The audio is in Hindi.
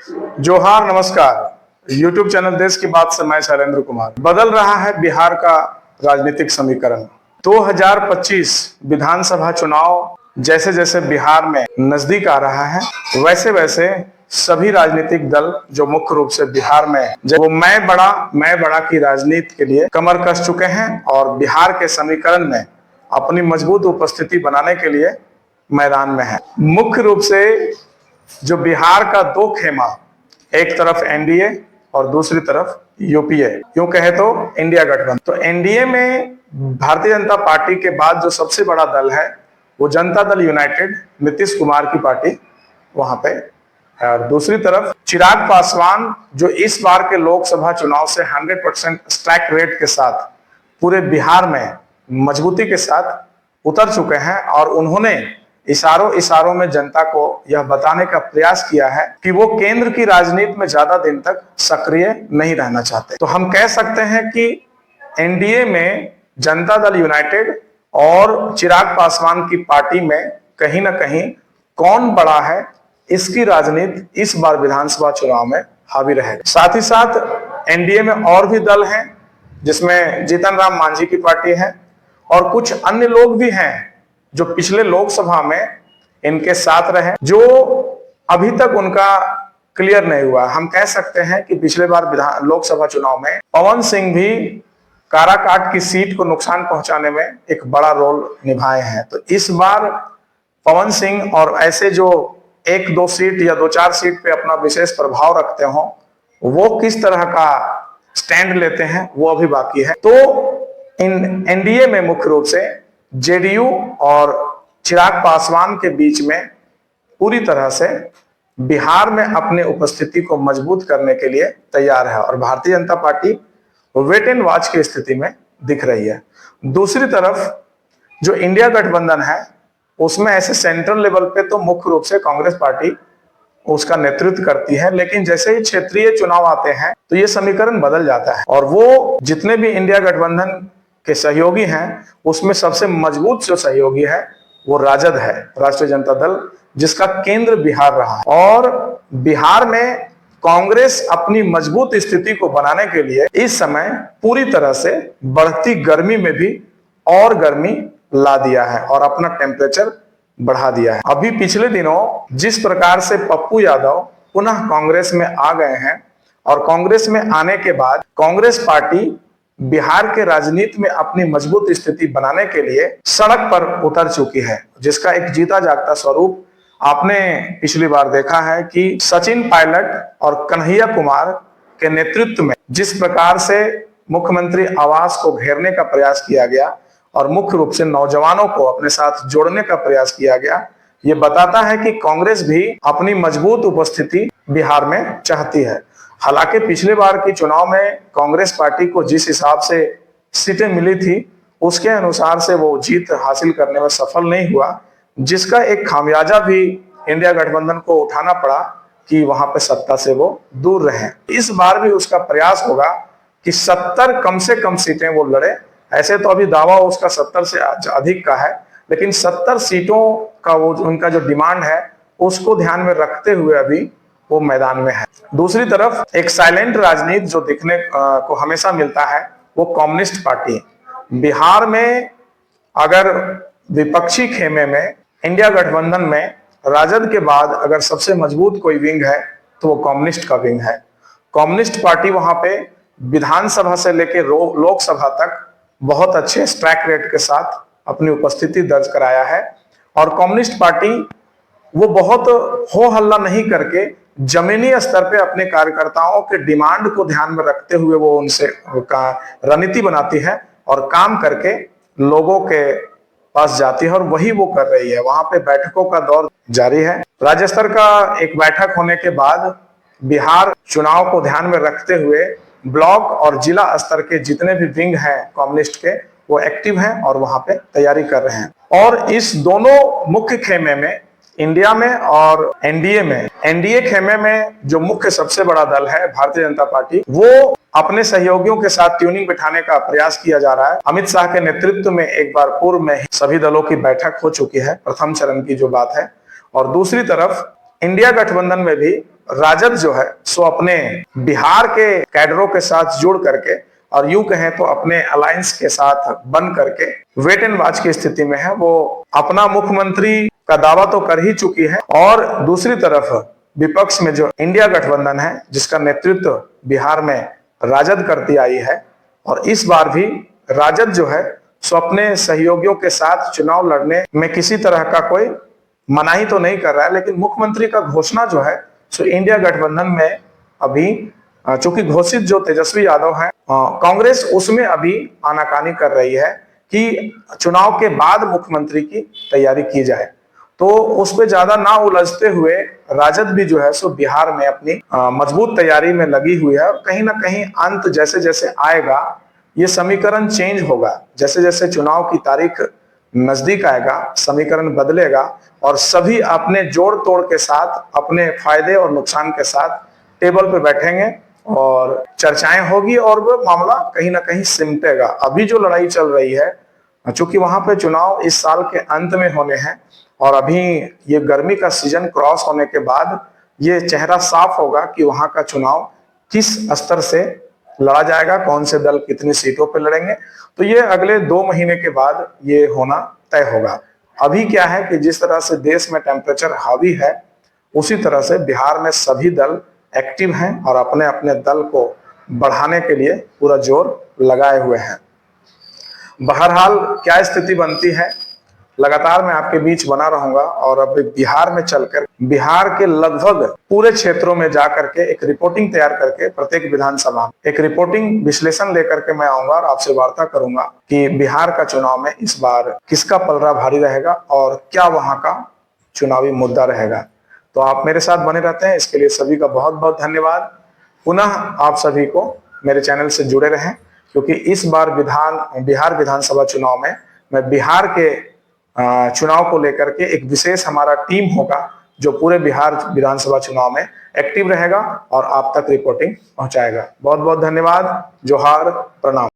जोहार, नमस्कार। YouTube चैनल देश की बात से मैं शैलेंद्र कुमार। बदल रहा है बिहार का राजनीतिक समीकरण। 2025 विधानसभा चुनाव जैसे जैसे बिहार में नजदीक आ रहा है, वैसे वैसे सभी राजनीतिक दल जो मुख्य रूप से बिहार में वो मैं बड़ा की राजनीति के लिए कमर कस चुके हैं और बिहार के समीकरण में अपनी मजबूत उपस्थिति बनाने के लिए मैदान में है। मुख्य रूप से जो बिहार का दो खेमा, एक तरफ एनडीए और दूसरी तरफ यूपीए, यूं कहे तो इंडिया गठबंधन। तो एनडीए में भारतीय जनता पार्टी के बाद जो सबसे बड़ा दल है वो जनता दल यूनाइटेड, नीतीश कुमार की पार्टी वहां पे है। और दूसरी तरफ चिराग पासवान जो इस बार के लोकसभा चुनाव से 100% स्ट्राइक रेट के साथ पूरे बिहार में मजबूती के साथ उतर चुके हैं और उन्होंने इशारों में जनता को यह बताने का प्रयास किया है कि वो केंद्र की राजनीति में ज्यादा दिन तक सक्रिय नहीं रहना चाहते। तो हम कह सकते हैं कि एनडीए में जनता दल यूनाइटेड और चिराग पासवान की पार्टी में कहीं ना कहीं कौन बड़ा है, इसकी राजनीति इस बार विधानसभा चुनाव में हावी रहेगा। साथ ही साथ एनडीए में और भी दल हैं जिसमें जीतन राम मांझी की पार्टी है और कुछ अन्य लोग भी हैं जो पिछले लोकसभा में इनके साथ रहे, जो अभी तक उनका क्लियर नहीं हुआ। हम कह सकते हैं कि पिछले बार लोकसभा चुनाव में पवन सिंह भी काराकाट की सीट को नुकसान पहुंचाने में एक बड़ा रोल निभाए हैं। तो इस बार पवन सिंह और ऐसे जो एक दो सीट या दो चार सीट पे अपना विशेष प्रभाव रखते हो, वो किस तरह का स्टैंड लेते हैं वो अभी बाकी है। तो इन एनडीए में मुख्य रूप से जेडीयू और चिराग पासवान के बीच में पूरी तरह से बिहार में अपनी उपस्थिति को मजबूत करने के लिए तैयार है और Bharatiya Janata party wait and watch की स्थिति में दिख रही है। दूसरी तरफ जो इंडिया गठबंधन है उसमें ऐसे सेंट्रल लेवल पे तो मुख्य रूप से कांग्रेस पार्टी उसका नेतृत्व करती है, लेकिन जैसे ही क्षेत्रीय चुनाव आते हैं तो ये समीकरण बदल जाता है और वो जितने भी इंडिया गठबंधन के सहयोगी हैं उसमें सबसे मजबूत जो सहयोगी है वो राजद है, राष्ट्रीय जनता दल, जिसका केंद्र बिहार रहा है। और बिहार में कांग्रेस अपनी मजबूत स्थिति को बनाने के लिए इस समय पूरी तरह से बढ़ती गर्मी में भी और गर्मी ला दिया है और अपना टेम्परेचर बढ़ा दिया है। अभी पिछले दिनों जिस प्रकार से पप्पू यादव पुनः कांग्रेस में आ गए हैं और कांग्रेस में आने के बाद कांग्रेस पार्टी बिहार के राजनीति में अपनी मजबूत स्थिति बनाने के लिए सड़क पर उतर चुकी है, जिसका एक जीता जागता स्वरूप आपने पिछली बार देखा है कि सचिन पायलट और कन्हैया कुमार के नेतृत्व में जिस प्रकार से मुख्यमंत्री आवास को घेरने का प्रयास किया गया और मुख्य रूप से नौजवानों को अपने साथ जोड़ने का प्रयास किया गया, ये बताता है कि कांग्रेस भी अपनी मजबूत उपस्थिति बिहार में चाहती है। हालांकि पिछले बार की चुनाव में कांग्रेस पार्टी को जिस हिसाब से सीटें मिली थी उसके अनुसार से वो जीत हासिल करने में सफल नहीं हुआ, जिसका एक खामियाजा भी इंडिया गठबंधन को उठाना पड़ा कि वहां पे सत्ता से वो दूर रहे। इस बार भी उसका प्रयास होगा कि 70 कम से कम सीटें वो लड़े। ऐसे तो अभी दावा उसका 70 से अधिक का है, लेकिन 70 सीटों का वो उनका जो डिमांड है उसको ध्यान में रखते हुए अभी वो मैदान में है। दूसरी तरफ एक साइलेंट राजनीति जो दिखने को हमेशा मिलता है वो कम्युनिस्ट पार्टी है। बिहार में अगर विपक्षी खेमे में इंडिया गठबंधन में राजद के बाद अगर सबसे मजबूत कोई विंग है तो वो कम्युनिस्ट का विंग है। कम्युनिस्ट पार्टी वहां पे विधानसभा से लेकर लोकसभा तक बहुत अच्छे स्ट्राइक रेट के साथ अपनी उपस्थिति दर्ज कराया है और कम्युनिस्ट पार्टी वो बहुत हो हल्ला नहीं करके जमीनी स्तर पे अपने कार्यकर्ताओं के डिमांड को ध्यान में रखते हुए वो उनसे रणनीति बनाती है और काम करके लोगों के पास जाती है और वही वो कर रही है। वहां पे बैठकों का दौर जारी है। राज्य स्तर का एक बैठक होने के बाद बिहार चुनाव को ध्यान में रखते हुए ब्लॉक और जिला स्तर के जितने भी विंग हैं कम्युनिस्ट के वो एक्टिव हैं और वहां पे तैयारी कर रहे हैं। और इस दोनों मुख्य खेमे में इंडिया में और एनडीए में, एनडीए खेमे में जो मुख्य सबसे बड़ा दल है भारतीय जनता पार्टी, वो अपने सहयोगियों के साथ ट्यूनिंग बिठाने का प्रयास किया जा रहा है। अमित शाह के नेतृत्व में एक बार पूर्व में ही सभी दलों की बैठक हो चुकी है, प्रथम चरण की जो बात है। और दूसरी तरफ इंडिया गठबंधन में भी राजद जो है सो अपने बिहार के कैडरों के साथ जुड़ करके और यूं कहें तो अपने अलायंस के साथ बन करके वेट एंड वॉच की स्थिति में है। वो अपना मुख्यमंत्री का दावा तो कर ही चुकी है और दूसरी तरफ विपक्ष में जो इंडिया गठबंधन है जिसका नेतृत्व बिहार में राजद करती आई है और इस बार भी राजद जो है सो अपने सहयोगियों के साथ चुनाव लड़ने में किसी तरह का कोई मनाही तो नहीं कर रहा है, लेकिन मुख्यमंत्री का घोषणा जो है सो इंडिया गठबंधन में अभी चूंकि घोषित जो तेजस्वी यादव है कांग्रेस उसमें अभी आनाकानी कर रही है कि चुनाव के बाद मुख्यमंत्री की तैयारी की जाए। तो उस पर ज्यादा ना उलझते हुए राजद भी जो है सो बिहार में अपनी मजबूत तैयारी में लगी हुई है और कहीं ना कहीं अंत जैसे जैसे आएगा ये समीकरण चेंज होगा। जैसे जैसे चुनाव की तारीख नजदीक आएगा समीकरण बदलेगा और सभी अपने जोड़ तोड़ के साथ अपने फायदे और नुकसान के साथ टेबल पे बैठेंगे और चर्चाएं होगी और वो मामला कहीं ना कहीं सिमटेगा। अभी जो लड़ाई चल रही है चूंकि वहां पे चुनाव इस साल के अंत में होने हैं और अभी ये गर्मी का सीजन क्रॉस होने के बाद ये चेहरा साफ होगा कि वहां का चुनाव किस स्तर से लड़ा जाएगा, कौन से दल कितनी सीटों पे लड़ेंगे। तो ये अगले 2 महीने के बाद ये होना तय होगा। अभी क्या है कि जिस तरह से देश में टेम्परेचर हावी है उसी तरह से बिहार में सभी दल एक्टिव हैं और अपने अपने दल को बढ़ाने के लिए पूरा जोर लगाए हुए हैं। बहरहाल क्या स्थिति बनती है लगातार मैं आपके बीच बना रहूंगा और अब बिहार में चलकर बिहार के लगभग पूरे क्षेत्रों में जाकर के एक रिपोर्टिंग तैयार करके प्रत्येक विधानसभा में एक रिपोर्टिंग विश्लेषण लेकर के मैं आऊंगा और आपसे वार्ता करूंगा कि बिहार का चुनाव में इस बार किसका पलड़ा भारी रहेगा और क्या वहां का चुनावी मुद्दा रहेगा। तो आप मेरे साथ बने रहते हैं, इसके लिए सभी का बहुत बहुत धन्यवाद। पुनः आप सभी को मेरे चैनल से जुड़े रहें क्योंकि इस बार बिहार विधानसभा चुनाव में मैं बिहार के चुनाव को लेकर के एक विशेष हमारा टीम होगा जो पूरे बिहार विधानसभा चुनाव में एक्टिव रहेगा और आप तक रिपोर्टिंग पहुंचाएगा। बहुत बहुत धन्यवाद। जोहार, प्रणाम।